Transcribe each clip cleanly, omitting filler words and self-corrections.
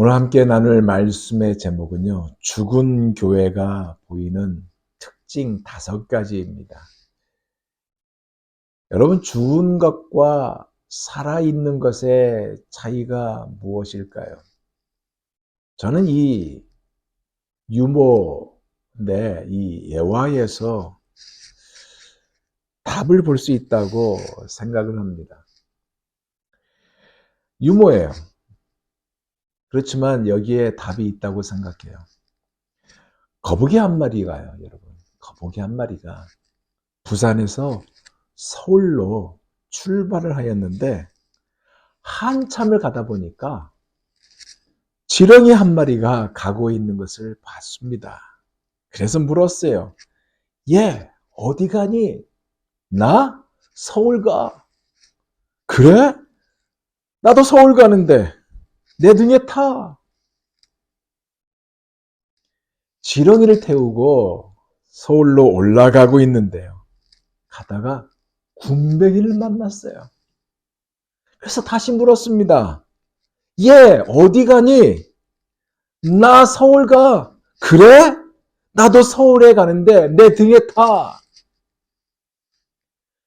오늘 함께 나눌 말씀의 제목은요, 죽은 교회가 보이는 특징 5가지입니다. 여러분, 죽은 것과 살아있는 것의 차이가 무엇일까요? 저는 이 유모인데, 이 예화에서 답을 볼 수 있다고 생각을 합니다. 유모예요. 그렇지만 여기에 답이 있다고 생각해요. 거북이 한 마리가요, 여러분. 거북이 한 마리가 부산에서 서울로 출발을 하였는데 한참을 가다 보니까 지렁이 한 마리가 가고 있는 것을 봤습니다. 그래서 물었어요. 얘 어디 가니? 나? 서울 가. 그래? 나도 서울 가는데 내 등에 타. 지렁이를 태우고 서울로 올라가고 있는데요. 가다가 군뱅이를 만났어요. 그래서 다시 물었습니다. 얘 어디 가니? 나 서울 가. 그래? 나도 서울에 가는데 내 등에 타.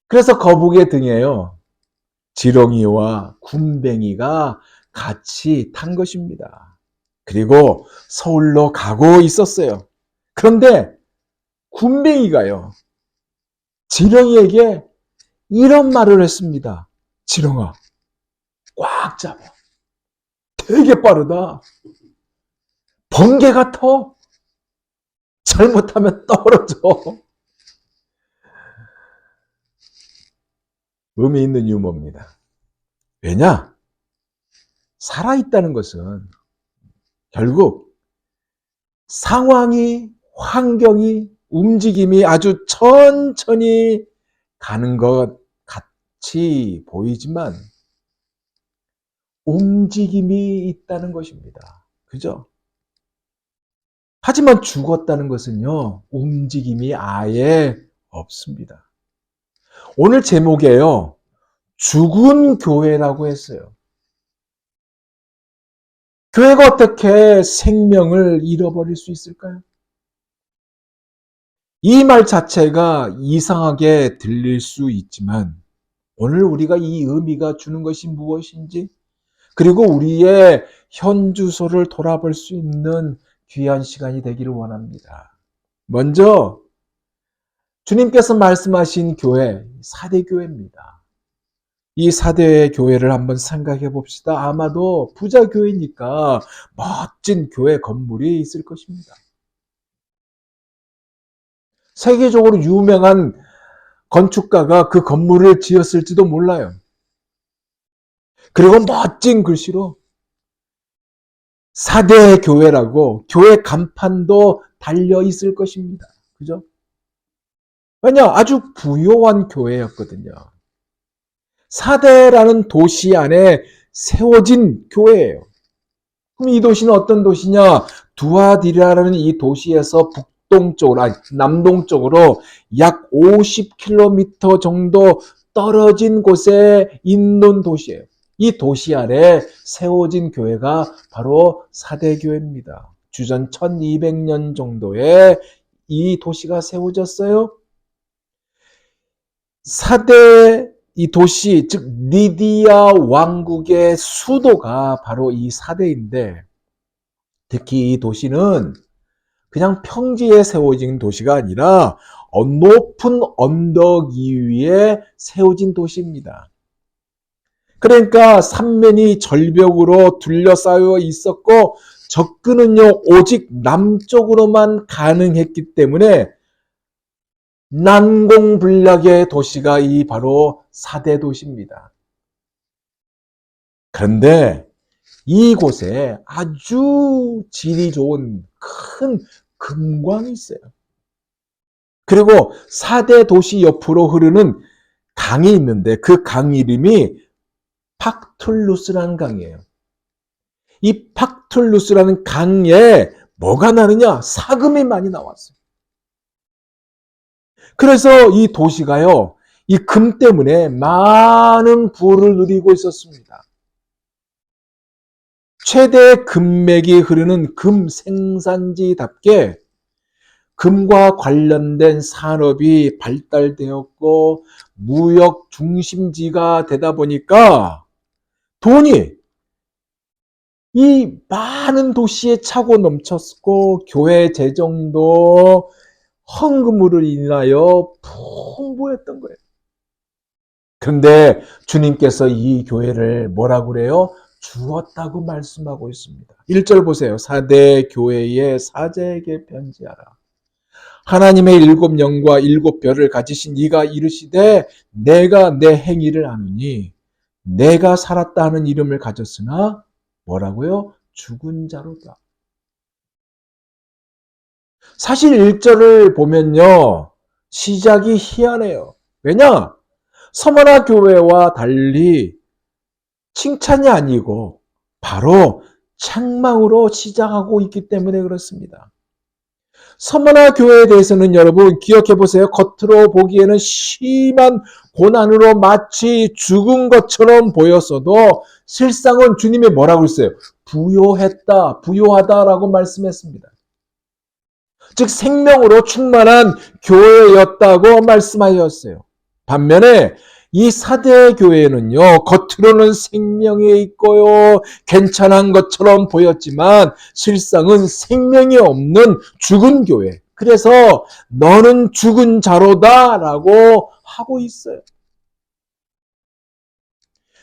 그래서 거북이의 등에요, 지렁이와 군뱅이가 같이 탄 것입니다. 그리고 서울로 가고 있었어요. 그런데 군뱅이가요, 지렁이에게 이런 말을 했습니다. 지렁아, 꽉 잡아. 되게 빠르다. 번개 같아. 잘못하면 떨어져. 의미 있는 유머입니다. 왜냐? 살아있다는 것은 결국 상황이, 환경이, 움직임이 아주 천천히 가는 것 같이 보이지만 움직임이 있다는 것입니다. 그죠? 하지만 죽었다는 것은요, 움직임이 아예 없습니다. 오늘 제목에요, 죽은 교회라고 했어요. 교회가 어떻게 생명을 잃어버릴 수 있을까요? 이 말 자체가 이상하게 들릴 수 있지만 오늘 우리가 이 의미가 주는 것이 무엇인지, 그리고 우리의 현주소를 돌아볼 수 있는 귀한 시간이 되기를 원합니다. 먼저 주님께서 말씀하신 교회, 사대교회입니다. 이 사대 교회를 한번 생각해 봅시다. 아마도 부자 교회니까 멋진 교회 건물이 있을 것입니다. 세계적으로 유명한 건축가가 그 건물을 지었을지도 몰라요. 그리고 멋진 글씨로 사대 교회라고 교회 간판도 달려 있을 것입니다. 그죠? 왜냐? 아주 부요한 교회였거든요. 사대라는 도시 안에 세워진 교회예요. 그럼 이 도시는 어떤 도시냐? 두아디라라는 이 도시에서 북동쪽으로, 아니, 남동쪽으로 약 50km 정도 떨어진 곳에 있는 도시예요. 이 도시 아래 세워진 교회가 바로 사대교회입니다. 주전 1200년 정도에 이 도시가 세워졌어요. 사대 이 도시, 즉 리디아 왕국의 수도가 바로 이 사대인데, 특히 이 도시는 그냥 평지에 세워진 도시가 아니라 높은 언덕 위에 세워진 도시입니다. 그러니까 삼면이 절벽으로 둘러싸여 있었고 접근은요 오직 남쪽으로만 가능했기 때문에 난공불락의 도시가 이 바로 사대 도시입니다. 그런데 이곳에 아주 질이 좋은 큰 금광이 있어요. 그리고 사대 도시 옆으로 흐르는 강이 있는데 그 강 이름이 팍툴루스라는 강이에요. 이 팍툴루스라는 강에 뭐가 나느냐? 사금이 많이 나왔어요. 그래서 이 도시가요, 이 금 때문에 많은 부를 누리고 있었습니다. 최대 금맥이 흐르는 금 생산지답게 금과 관련된 산업이 발달되었고 무역 중심지가 되다 보니까 돈이 이 많은 도시에 차고 넘쳤고 교회 재정도 헌금으로 인하여 풍부했던 거예요. 그런데 주님께서 이 교회를 뭐라고 그래요? 주었다고 말씀하고 있습니다. 1절 보세요. 사대 교회의 사제에게 편지하라. 하나님의 7영과 7별을 가지신 이가 이르시되 내가 내 행위를 아느니 내가 살았다 하는 이름을 가졌으나 뭐라고요? 죽은 자로다. 사실 1절을 보면요. 시작이 희한해요. 왜냐? 서머나 교회와 달리 칭찬이 아니고 바로 책망으로 시작하고 있기 때문에 그렇습니다. 서머나 교회에 대해서는 여러분 기억해 보세요. 겉으로 보기에는 심한 고난으로 마치 죽은 것처럼 보였어도 실상은 주님이 뭐라고 했어요? 부요했다, 부요하다라고 말씀했습니다. 즉 생명으로 충만한 교회였다고 말씀하셨어요. 반면에 이 사대 교회는요, 겉으로는 생명이 있고요, 괜찮은 것처럼 보였지만 실상은 생명이 없는 죽은 교회. 그래서 너는 죽은 자로다 라고 하고 있어요.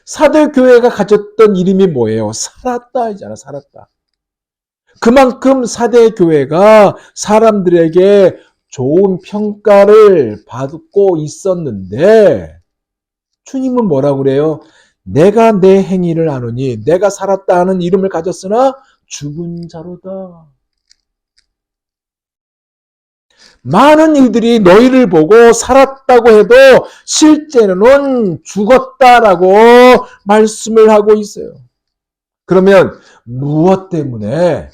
사대 교회가 가졌던 이름이 뭐예요? 살았다이잖아, 살았다. 그만큼 사대 교회가 사람들에게 좋은 평가를 받고 있었는데 주님은 뭐라고 그래요? 내가 내 행위를 아노니 내가 살았다 하는 이름을 가졌으나 죽은 자로다. 많은 이들이 너희를 보고 살았다고 해도 실제로는 죽었다라고 말씀을 하고 있어요. 그러면 무엇 때문에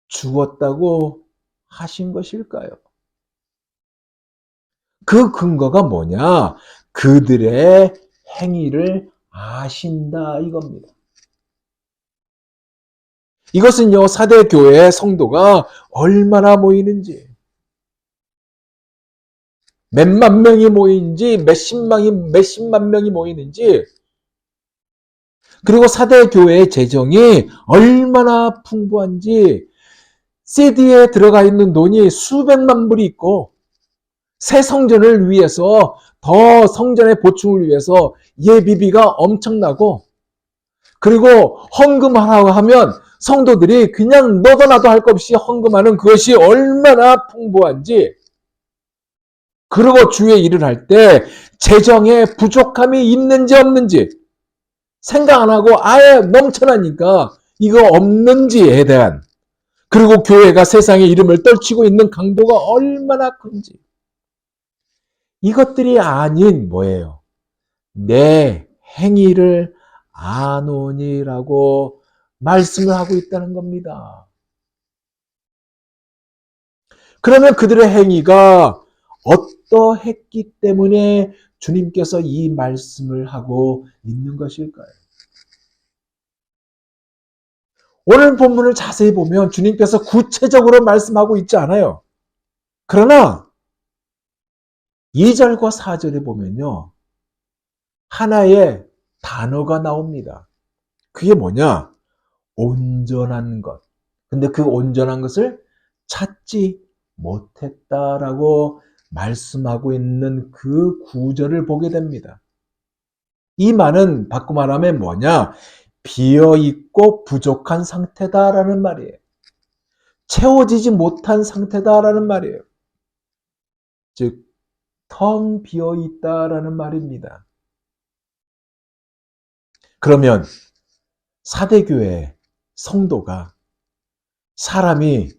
죽었다고 하신 것일까요? 그 근거가 뭐냐? 그들의 행위를 아신다 이겁니다. 이것은요, 사대교회 성도가 얼마나 모이는지, 몇만 명이 모이는지, 몇십만 명이 모이는지, 그리고 사대교회의 재정이 얼마나 풍부한지, CD에 들어가 있는 돈이 수백만 불이 있고, 새 성전을 위해서, 더 성전의 보충을 위해서 예비비가 엄청나고, 그리고 헌금하라고 하면 성도들이 그냥 너도 나도 할 것 없이 헌금하는 그것이 얼마나 풍부한지, 그리고 주의 일을 할 때 재정에 부족함이 있는지 없는지 생각 안 하고 아예 넘쳐나니까 이거 없는지에 대한, 그리고 교회가 세상에 이름을 떨치고 있는 강도가 얼마나 큰지, 이것들이 아닌 뭐예요? 내 행위를 아노니라고 말씀을 하고 있다는 겁니다. 그러면 그들의 행위가 어떠했기 때문에 주님께서 이 말씀을 하고 있는 것일까요? 오늘 본문을 자세히 보면 주님께서 구체적으로 말씀하고 있지 않아요. 그러나 2절과 4절에 보면요, 하나의 단어가 나옵니다. 그게 뭐냐? 온전한 것. 근데 그 온전한 것을 찾지 못했다라고 말씀하고 있는 그 구절을 보게 됩니다. 이 말은 바꿔 말하면 뭐냐? 비어있고 부족한 상태다라는 말이에요. 채워지지 못한 상태다라는 말이에요. 즉, 텅 비어있다라는 말입니다. 그러면 사대교회 성도가 사람이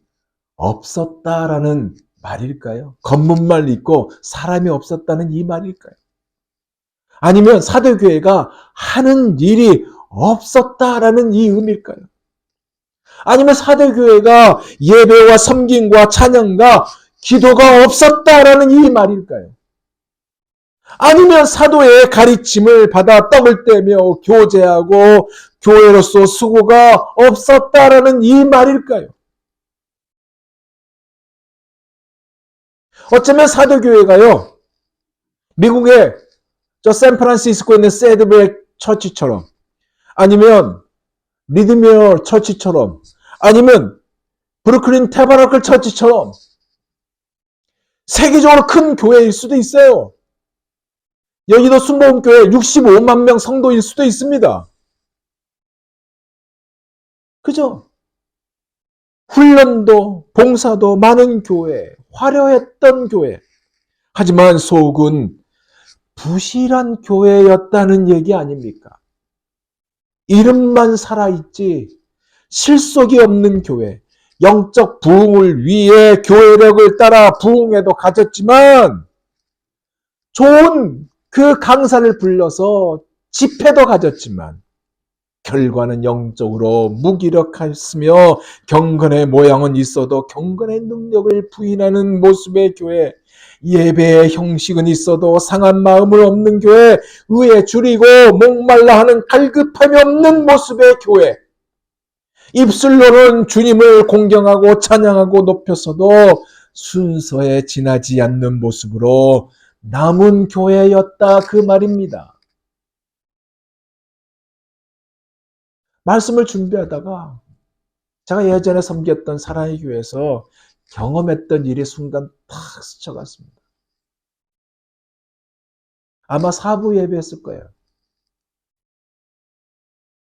없었다라는 말일까요? 겉문말 있고 사람이 없었다는 이 말일까요? 아니면 사대교회가 하는 일이 없었다라는 이 의미일까요? 아니면 사대교회가 예배와 섬김과 찬양과 기도가 없었다라는 이 말일까요? 아니면 사도의 가르침을 받아 떡을 떼며 교제하고 교회로서 수고가 없었다라는 이 말일까요? 어쩌면 사도교회가요, 미국의 저 샌프란시스코에 있는 새드백 처치처럼, 아니면 리드미어 처치처럼, 아니면 브루클린 태버너클 처치처럼 세계적으로 큰 교회일 수도 있어요. 여기도 순복음교회 65만 명 성도일 수도 있습니다. 그죠? 훈련도 봉사도 많은 교회, 화려했던 교회. 하지만 속은 부실한 교회였다는 얘기 아닙니까? 이름만 살아있지 실속이 없는 교회. 영적 부흥을 위해 교회력을 따라 부흥에도 가졌지만 좋은 그 강사를 불러서 집회도 가졌지만 결과는 영적으로 무기력했으며 경건의 모양은 있어도 경건의 능력을 부인하는 모습의 교회, 예배의 형식은 있어도 상한 마음을 없는 교회, 의에 줄이고 목말라 하는 갈급함이 없는 모습의 교회, 입술로는 주님을 공경하고 찬양하고 높였어도 순서에 지나지 않는 모습으로 남은 교회였다, 그 말입니다. 말씀을 준비하다가 제가 예전에 섬겼던 사랑의 교회에서 경험했던 일이 순간 탁 스쳐갔습니다. 아마 사부 예배였을 거예요.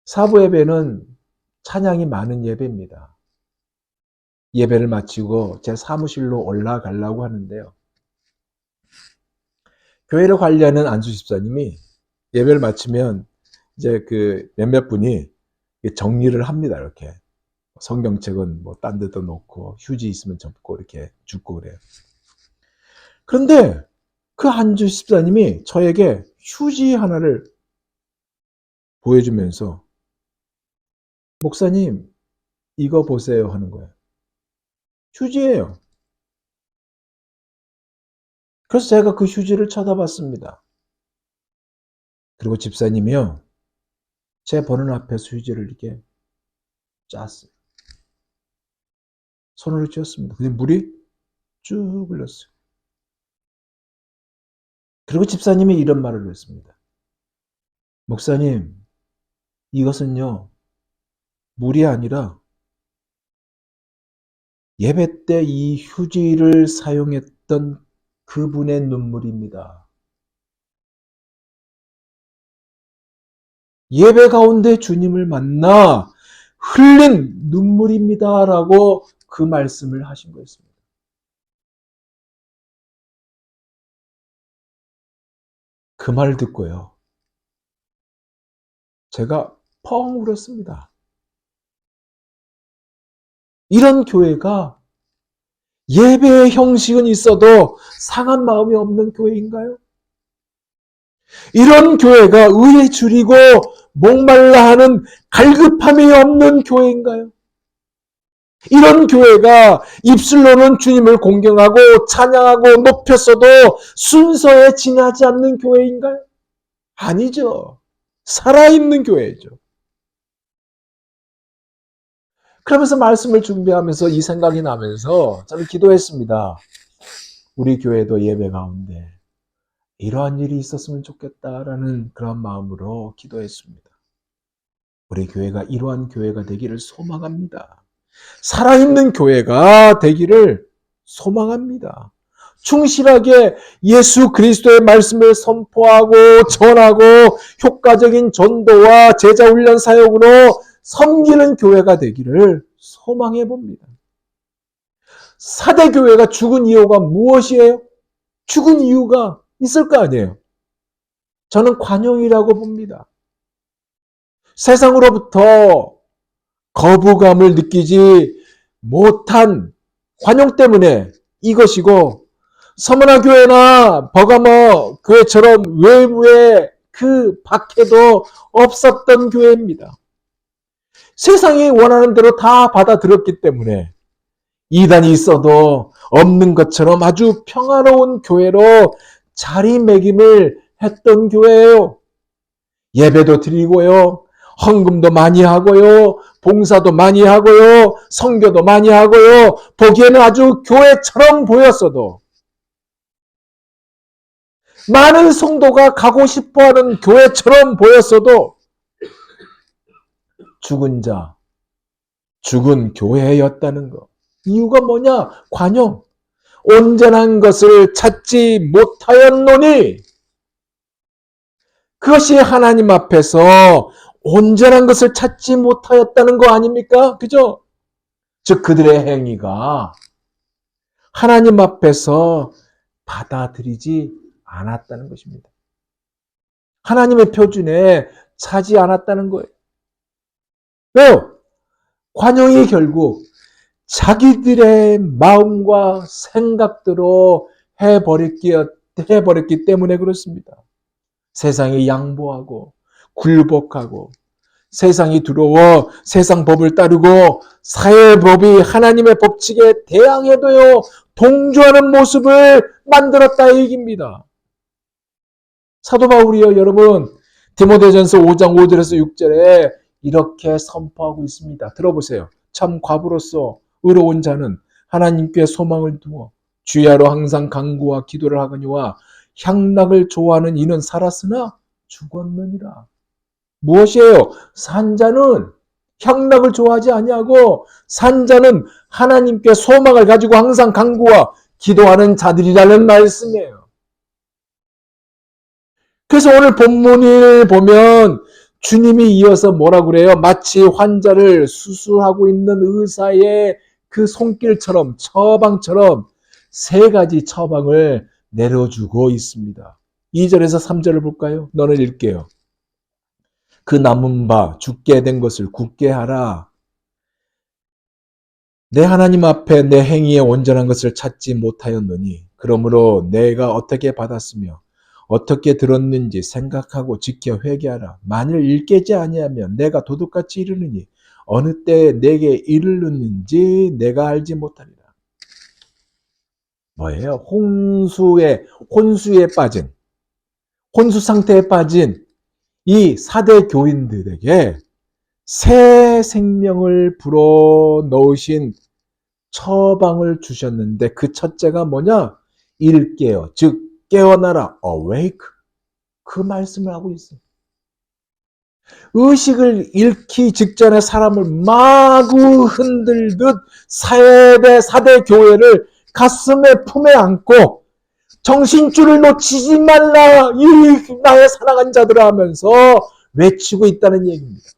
사부 예배는 찬양이 많은 예배입니다. 예배를 마치고 제 사무실로 올라가려고 하는데요. 교회를 관리하는 안수 집사님이 예배를 마치면 이제 그 몇몇 분이 정리를 합니다. 이렇게 성경책은 뭐 딴 데도 놓고 휴지 있으면 접고 이렇게 줍고 그래요. 그런데 그 안수 집사님이 저에게 휴지 하나를 보여주면서 목사님 이거 보세요 하는 거예요. 휴지예요. 그래서 제가 그 휴지를 쳐다봤습니다. 그리고 집사님이요, 제 보는 앞에서 휴지를 이렇게 짰어요. 손으로 쥐었습니다. 근데 물이 쭉 흘렀어요. 그리고 집사님이 이런 말을 했습니다. 목사님, 이것은요, 물이 아니라 예배 때 이 휴지를 사용했던 그분의 눈물입니다. 예배 가운데 주님을 만나 흘린 눈물입니다라고 그 말씀을 하신 거였습니다. 그 말 듣고요, 제가 펑 울었습니다. 이런 교회가 예배의 형식은 있어도 상한 마음이 없는 교회인가요? 이런 교회가 의에 줄이고 목말라 하는 갈급함이 없는 교회인가요? 이런 교회가 입술로는 주님을 공경하고 찬양하고 높였어도 순서에 지나지 않는 교회인가요? 아니죠. 살아있는 교회죠. 그러면서 말씀을 준비하면서 이 생각이 나면서 저는 기도했습니다. 우리 교회도 예배 가운데 이러한 일이 있었으면 좋겠다라는 그런 마음으로 기도했습니다. 우리 교회가 이러한 교회가 되기를 소망합니다. 살아있는 교회가 되기를 소망합니다. 충실하게 예수 그리스도의 말씀을 선포하고 전하고 효과적인 전도와 제자훈련 사역으로 섬기는 교회가 되기를 소망해 봅니다. 사대교회가 죽은 이유가 무엇이에요? 죽은 이유가 있을 거 아니에요. 저는 관용이라고 봅니다. 세상으로부터 거부감을 느끼지 못한 관용 때문에 이것이고, 서머나 교회나 버가모 교회처럼 외부에 그 밖에도 없었던 교회입니다. 세상이 원하는 대로 다 받아들였기 때문에 이단이 있어도 없는 것처럼 아주 평화로운 교회로 자리매김을 했던 교회예요. 예배도 드리고요. 헌금도 많이 하고요. 봉사도 많이 하고요. 선교도 많이 하고요. 보기에는 아주 교회처럼 보였어도, 많은 성도가 가고 싶어하는 교회처럼 보였어도 죽은 자, 죽은 교회였다는 거. 이유가 뭐냐? 관용. 온전한 것을 찾지 못하였노니, 그것이 하나님 앞에서 온전한 것을 찾지 못하였다는 거 아닙니까? 그죠? 즉 그들의 행위가 하나님 앞에서 받아들이지 않았다는 것입니다. 하나님의 표준에 차지 않았다는 거예요. 왜요? 관용이 결국 자기들의 마음과 생각대로 해버렸기 때문에 그렇습니다. 세상에 양보하고 굴복하고 세상이 두려워 세상 법을 따르고 사회법이 하나님의 법칙에 대항해도요 동조하는 모습을 만들었다 이 얘기입니다. 사도 바울이요 여러분 디모데전서 5장 5절에서 6절에 이렇게 선포하고 있습니다. 들어보세요. 참 과부로서 의로운 자는 하나님께 소망을 두어 주야로 항상 간구와 기도를 하거니와 향락을 좋아하는 이는 살았으나 죽었느니라. 무엇이에요? 산자는 향락을 좋아하지 아니하고 산자는 하나님께 소망을 가지고 항상 간구와 기도하는 자들이라는 말씀이에요. 그래서 오늘 본문을 보면 주님이 이어서 뭐라고 그래요? 마치 환자를 수술하고 있는 의사의 그 손길처럼 처방처럼 세 가지 처방을 내려주고 있습니다. 2절에서 3절을 볼까요? 너는 읽게요. 그 남은 바 죽게 된 것을 굳게 하라. 내 하나님 앞에 내 행위에 온전한 것을 찾지 못하였노니 그러므로 내가 어떻게 받았으며 어떻게 들었는지 생각하고 지켜 회개하라. 만일 일깨지 아니하면 내가 도둑같이 이르느니 어느 때 내게 이르렀는지 내가 알지 못하리라. 뭐예요? 혼수에 빠진, 혼수 상태에 빠진 이 사대 교인들에게 새 생명을 불어넣으신 처방을 주셨는데 그 첫째가 뭐냐? 일깨어, 즉 깨어나라, awake. 그 말씀을 하고 있어요. 의식을 잃기 직전에 사람을 마구 흔들듯 사대 교회를 가슴에 품에 안고 정신줄을 놓치지 말라 이 나의 사랑한 자들아 하면서 외치고 있다는 얘기입니다.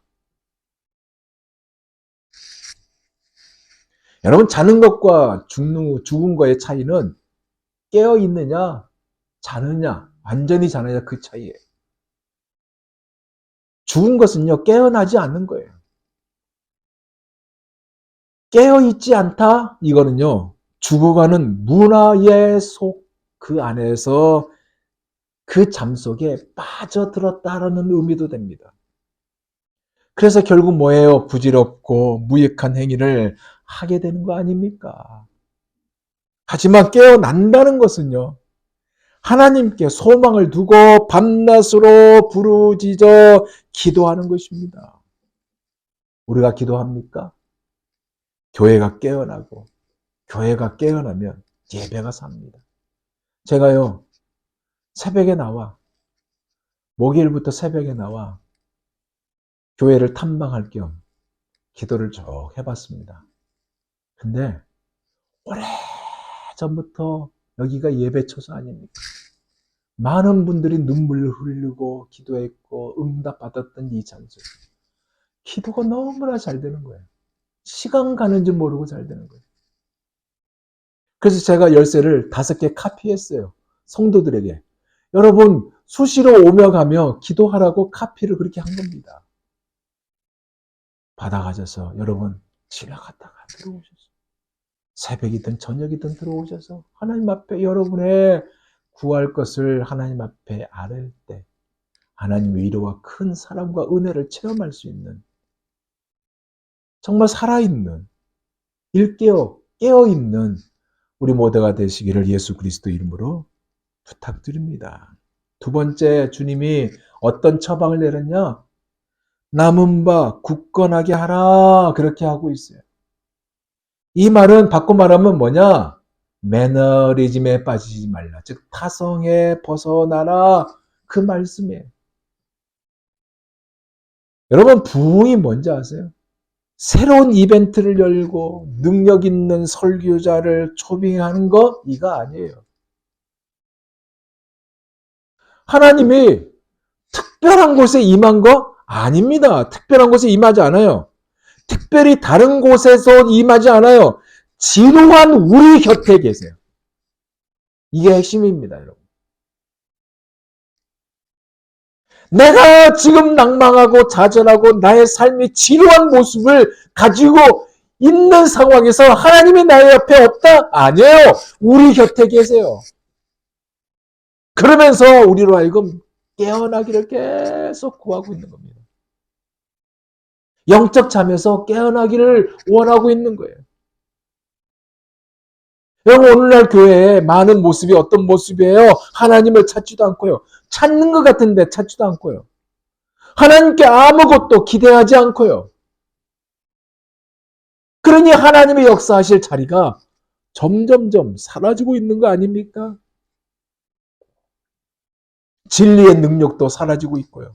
여러분 자는 것과 죽은 거의 차이는 깨어 있느냐 자느냐 완전히 자느냐 그 차이예요. 죽은 것은요 깨어나지 않는 거예요. 깨어있지 않다 이거는요 죽어가는 문화의 속 그 안에서 그 잠 속에 빠져들었다라는 의미도 됩니다. 그래서 결국 뭐예요? 부질없고 무익한 행위를 하게 되는 거 아닙니까? 하지만 깨어난다는 것은요 하나님께 소망을 두고 밤낮으로 부르짖어 기도하는 것입니다. 우리가 기도합니까? 교회가 깨어나고 교회가 깨어나면 예배가 삽니다. 제가요 새벽에 나와 목요일부터 새벽에 나와 교회를 탐방할 겸 기도를 쭉 해봤습니다. 근데 오래전부터 여기가 예배처소 아닙니까? 많은 분들이 눈물을 흘리고 기도했고 응답받았던 이 장소. 기도가 너무나 잘 되는 거예요. 시간 가는 줄 모르고 잘 되는 거예요. 그래서 제가 열쇠를 5개 카피했어요. 성도들에게. 여러분 수시로 오며 가며 기도하라고 카피를 그렇게 한 겁니다. 받아가셔서 여러분 지나갔다가 들어오셔서 새벽이든 저녁이든 들어오셔서 하나님 앞에 여러분의 구할 것을 하나님 앞에 아뢰을 때 하나님의 위로와 큰 사랑과 은혜를 체험할 수 있는 정말 살아있는 깨어있는 우리 모두가 되시기를 예수 그리스도 이름으로 부탁드립니다. 두 번째 주님이 어떤 처방을 내렸냐? 남은 바 굳건하게 하라. 그렇게 하고 있어요. 이 말은 바꿔 말하면 뭐냐? 매너리즘에 빠지지 말라. 즉 타성에 벗어나라. 그 말씀이에요. 여러분 부흥이 뭔지 아세요? 새로운 이벤트를 열고 능력 있는 설교자를 초빙하는 거 이거 아니에요. 하나님이 특별한 곳에 임한 거 아닙니다. 특별한 곳에 임하지 않아요. 특별히 다른 곳에서 임하지 않아요. 진호한 우리 곁에 계세요. 이게 핵심입니다, 여러분. 내가 지금 낭망하고 좌절하고 나의 삶이 지루한 모습을 가지고 있는 상황에서 하나님이 나의 옆에 없다? 아니에요. 우리 곁에 계세요. 그러면서 우리로 하여금 깨어나기를 계속 구하고 있는 겁니다. 영적 잠에서 깨어나기를 원하고 있는 거예요. 여러분 오늘날 교회에 많은 모습이 어떤 모습이에요? 하나님을 찾지도 않고요. 찾는 것 같은데 찾지도 않고요. 하나님께 아무것도 기대하지 않고요. 그러니 하나님의 역사하실 자리가 점점점 사라지고 있는 거 아닙니까? 진리의 능력도 사라지고 있고요.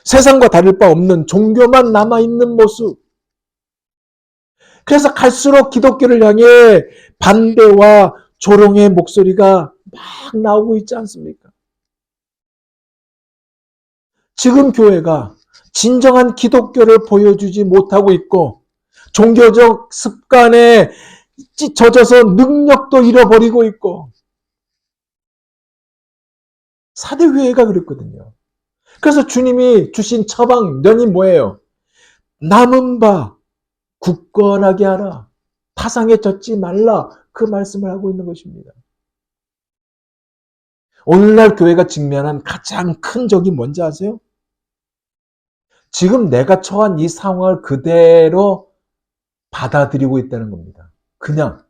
세상과 다를 바 없는 종교만 남아있는 모습. 그래서 갈수록 기독교를 향해 반대와 조롱의 목소리가 막 나오고 있지 않습니까? 지금 교회가 진정한 기독교를 보여주지 못하고 있고 종교적 습관에 젖어서 능력도 잃어버리고 있고 사대교회가 그랬거든요. 그래서 주님이 주신 처방전이 뭐예요? 남은 바 굳건하게 하라. 타상에 젖지 말라. 그 말씀을 하고 있는 것입니다. 오늘날 교회가 직면한 가장 큰 적이 뭔지 아세요? 지금 내가 처한 이 상황을 그대로 받아들이고 있다는 겁니다. 그냥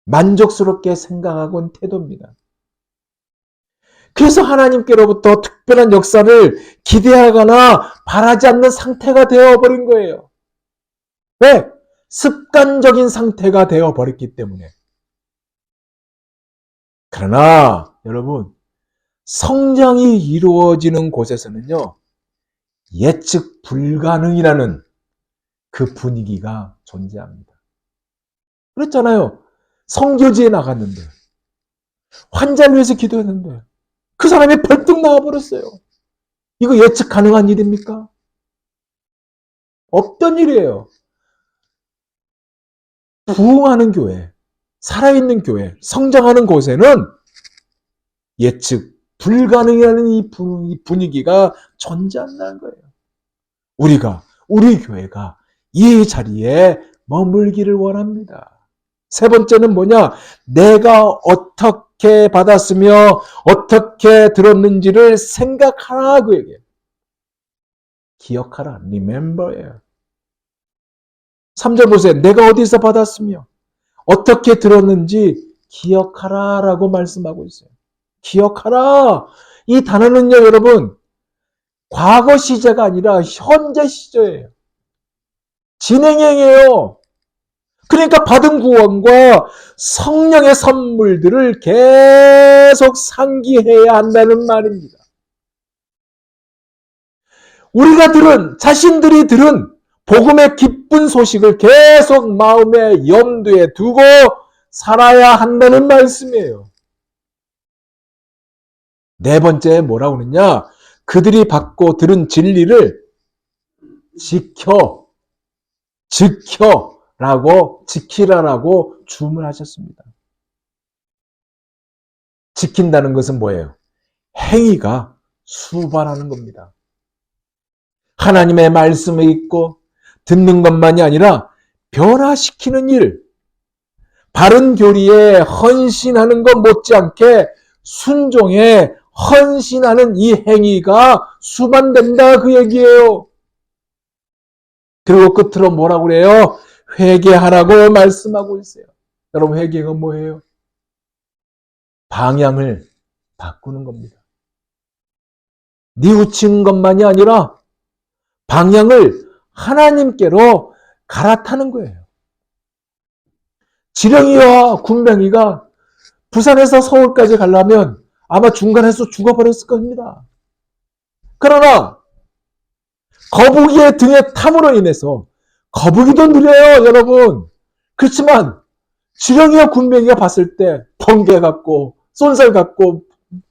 만족스럽게 생각하고는 태도입니다. 그래서 하나님께로부터 특별한 역사를 기대하거나 바라지 않는 상태가 되어버린 거예요. 왜? 습관적인 상태가 되어버렸기 때문에. 그러나 여러분 성장이 이루어지는 곳에서는요. 예측 불가능이라는 그 분위기가 존재합니다. 그랬잖아요. 성교지에 나갔는데 환자를 위해서 기도했는데 그 사람이 벌떡 나와버렸어요. 이거 예측 가능한 일입니까? 없던 일이에요. 부흥하는 교회, 살아있는 교회, 성장하는 곳에는 예측 불가능이라는 이 분위기가 존재한다는 거예요. 우리 교회가 이 자리에 머물기를 원합니다. 세 번째는 뭐냐? 내가 어떻게 받았으며 어떻게 들었는지를 생각하라 그 얘기예요. 기억하라. remember예요. 3절 보세요. 내가 어디서 받았으며 어떻게 들었는지 기억하라 라고 말씀하고 있어요. 기억하라. 이 단어는요, 여러분, 과거 시제가 아니라 현재 시제예요. 진행형이에요. 그러니까 받은 구원과 성령의 선물들을 계속 상기해야 한다는 말입니다. 자신들이 들은 복음의 기쁜 소식을 계속 마음의 염두에 두고 살아야 한다는 말씀이에요. 네 번째 뭐라고 그러냐? 그들이 받고 들은 진리를 지키라라고 주문하셨습니다. 지킨다는 것은 뭐예요? 행위가 수반하는 겁니다. 하나님의 말씀을 읽고 듣는 것만이 아니라 변화시키는 일, 바른 교리에 헌신하는 것 못지않게 순종에 헌신하는 이 행위가 수반된다 그 얘기예요. 그리고 끝으로 뭐라고 그래요? 회개하라고 말씀하고 있어요. 여러분 회개가 뭐예요? 방향을 바꾸는 겁니다. 뉘우치는 것만이 아니라 방향을 하나님께로 갈아타는 거예요. 지렁이와 군뱅이가 부산에서 서울까지 가려면 아마 중간에서 죽어버렸을 겁니다. 그러나 거북이의 등에 탐으로 인해서, 거북이도 느려요, 여러분. 그렇지만 지렁이와 군뱅이가 봤을 때 번개 같고 쏜살 같고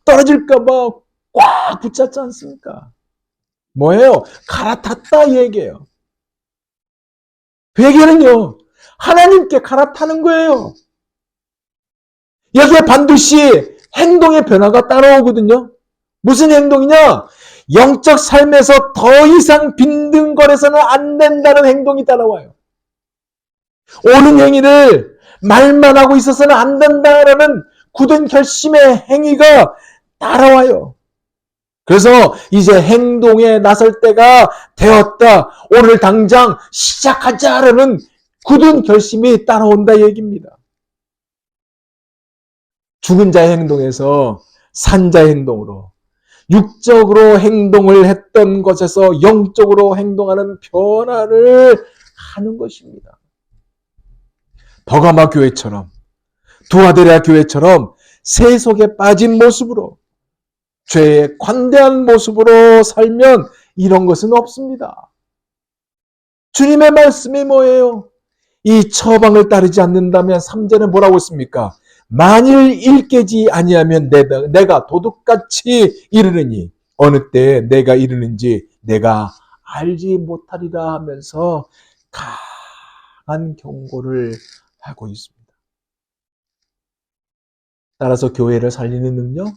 떨어질까봐 꽉 붙잡지 않습니까? 뭐예요? 갈아탔다 이 얘기예요. 회개는요, 하나님께 갈아타는 거예요. 여기에 반드시 행동의 변화가 따라오거든요. 무슨 행동이냐? 영적 삶에서 더 이상 빈둥거려서는 안 된다는 행동이 따라와요. 옳은 행위를 말만 하고 있어서는 안 된다라는 굳은 결심의 행위가 따라와요. 그래서 이제 행동에 나설 때가 되었다. 오늘 당장 시작하자라는 굳은 결심이 따라온다 얘기입니다. 죽은 자의 행동에서 산 자의 행동으로, 육적으로 행동을 했던 것에서 영적으로 행동하는 변화를 하는 것입니다. 버가마 교회처럼, 두아데라 교회처럼 세속에 빠진 모습으로, 죄의 관대한 모습으로 살면 이런 것은 없습니다. 주님의 말씀이 뭐예요? 이 처방을 따르지 않는다면 3절에 뭐라고 했습니까? 만일 일깨지 아니하면 내가 도둑같이 이르느니 어느 때에 내가 이르는지 내가 알지 못하리라 하면서 강한 경고를 하고 있습니다. 따라서 교회를 살리는 능력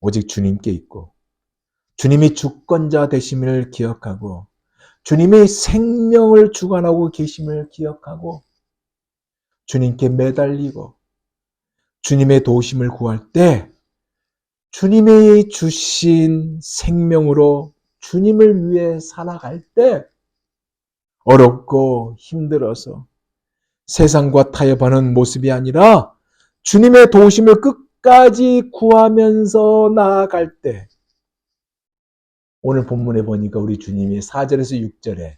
오직 주님께 있고, 주님이 주권자 되심을 기억하고, 주님이 생명을 주관하고 계심을 기억하고, 주님께 매달리고 주님의 도우심을 구할 때 주님이 주신 생명으로 주님을 위해 살아갈 때 어렵고 힘들어서 세상과 타협하는 모습이 아니라 주님의 도우심을 끝까지 구하면서 나아갈 때, 오늘 본문에 보니까 우리 주님이 4절에서 6절에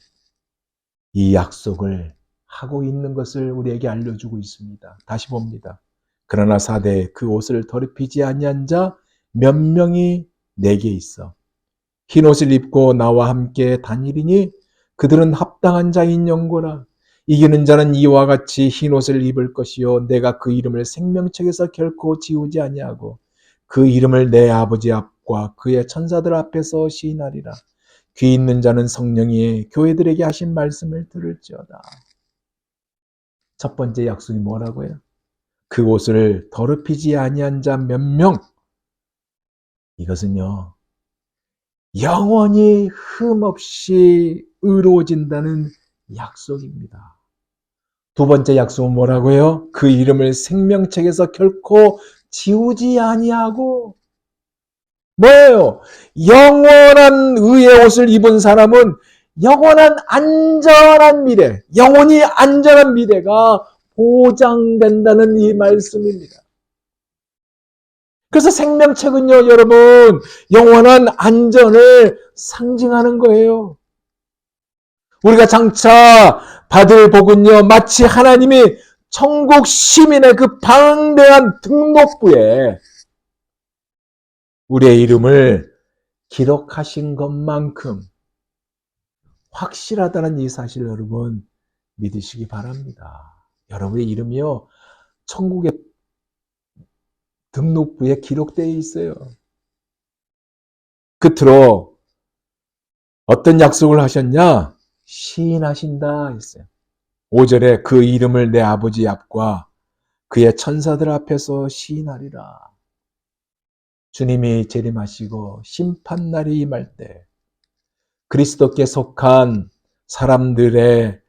이 약속을 하고 있는 것을 우리에게 알려주고 있습니다. 다시 봅니다. 그러나 사대에 그 옷을 더럽히지 아니한 자 몇 명이 내게 있어 흰 옷을 입고 나와 함께 다니리니 그들은 합당한 자인 영고라. 이기는 자는 이와 같이 흰 옷을 입을 것이요 내가 그 이름을 생명책에서 결코 지우지 아니하고 그 이름을 내 아버지 앞과 그의 천사들 앞에서 시인하리라. 귀 있는 자는 성령이 교회들에게 하신 말씀을 들을지어다. 첫 번째 약속이 뭐라고요? 그 옷을 더럽히지 아니한 자 몇 명. 이것은요, 영원히 흠없이 의로워진다는 약속입니다. 두 번째 약속은 뭐라고요? 그 이름을 생명책에서 결코 지우지 아니하고, 뭐예요? 영원한 의의 옷을 입은 사람은 영원한 안전한 미래, 영원히 안전한 미래가 보장된다는 이 말씀입니다. 그래서 생명책은요, 여러분, 영원한 안전을 상징하는 거예요. 우리가 장차 받을 복은요, 마치 하나님이 천국 시민의 그 방대한 등록부에 우리의 이름을 기록하신 것만큼 확실하다는 이 사실을 여러분 믿으시기 바랍니다. 여러분의 이름이요, 천국의 등록부에 기록되어 있어요. 끝으로 어떤 약속을 하셨냐? 시인하신다 했어요. 5절에 그 이름을 내 아버지 앞과 그의 천사들 앞에서 시인하리라. 주님이 재림하시고 심판날이 임할 때 그리스도께 속한 사람들의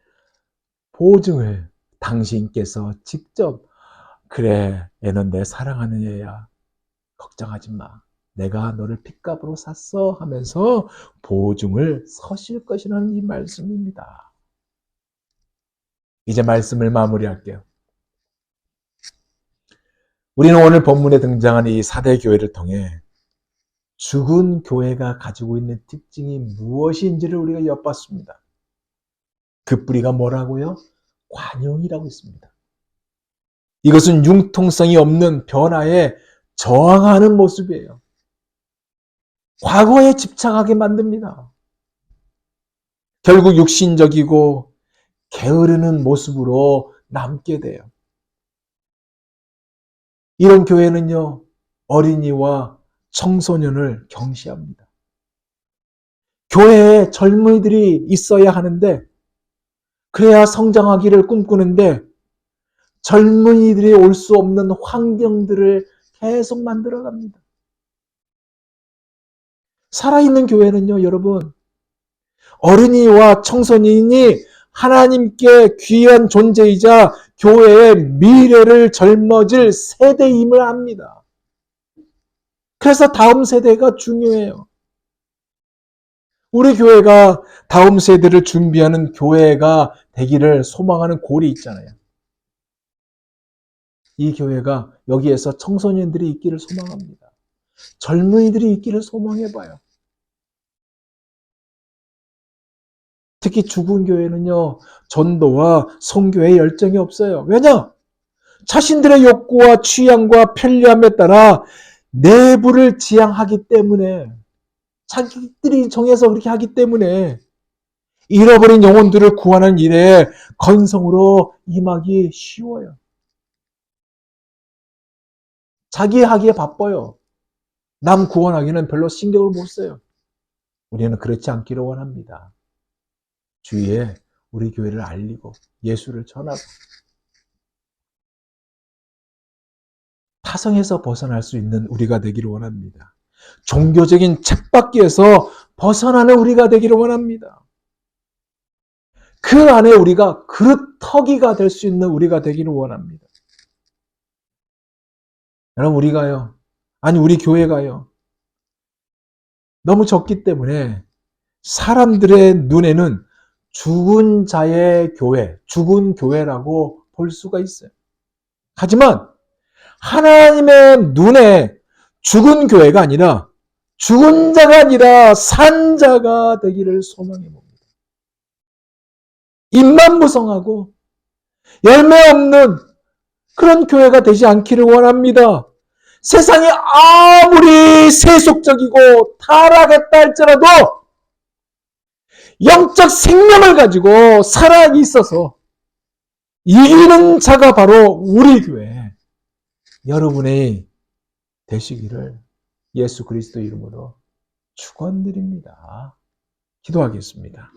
보증을 당신께서 직접, 그래, 얘는 내 사랑하는 애야, 걱정하지 마, 내가 너를 핏값으로 샀어 하면서 보증을 서실 것이라는 이 말씀입니다. 이제 말씀을 마무리할게요. 우리는 오늘 본문에 등장하는 이 4대 교회를 통해 죽은 교회가 가지고 있는 특징이 무엇인지를 우리가 엿봤습니다. 그 뿌리가 뭐라고요? 관용이라고 있습니다. 이것은 융통성이 없는 변화에 저항하는 모습이에요. 과거에 집착하게 만듭니다. 결국 육신적이고 게으르는 모습으로 남게 돼요. 이런 교회는요, 어린이와 청소년을 경시합니다. 교회에 젊은이들이 있어야 하는데, 그래야 성장하기를 꿈꾸는데, 젊은이들이 올 수 없는 환경들을 계속 만들어갑니다. 살아있는 교회는요, 여러분, 어린이와 청소년이 하나님께 귀한 존재이자 교회의 미래를 젊어질 세대임을 압니다. 그래서 다음 세대가 중요해요. 우리 교회가 다음 세대를 준비하는 교회가 되기를 소망하는 골이 있잖아요. 이 교회가 여기에서 청소년들이 있기를 소망합니다. 젊은이들이 있기를 소망해봐요. 특히 죽은 교회는요, 전도와 선교에 열정이 없어요. 왜냐? 자신들의 욕구와 취향과 편리함에 따라 내부를 지향하기 때문에, 자기들이 정해서 그렇게 하기 때문에 잃어버린 영혼들을 구하는 일에 건성으로 임하기 쉬워요. 자기 하기에 바빠요. 남 구원하기는 별로 신경을 못 써요. 우리는 그렇지 않기를 원합니다. 주위에 우리 교회를 알리고 예수를 전하고 타성에서 벗어날 수 있는 우리가 되기를 원합니다. 종교적인 쳇바퀴에서 벗어나는 우리가 되기를 원합니다. 그 안에 우리가 그릇터기가 될 수 있는 우리가 되기를 원합니다. 여러분, 우리 교회가요, 너무 적기 때문에 사람들의 눈에는 죽은 자의 교회, 죽은 교회라고 볼 수가 있어요. 하지만 하나님의 눈에 죽은 교회가 아니라 죽은 자가 아니라 산 자가 되기를 소망해 봅니다. 입만 무성하고 열매 없는 그런 교회가 되지 않기를 원합니다. 세상이 아무리 세속적이고 타락했다 할지라도 영적 생명을 가지고 살아 있어서 이기는 자가 바로 우리 교회, 여러분의 되시기를 예수 그리스도 이름으로 축원드립니다. 기도하겠습니다.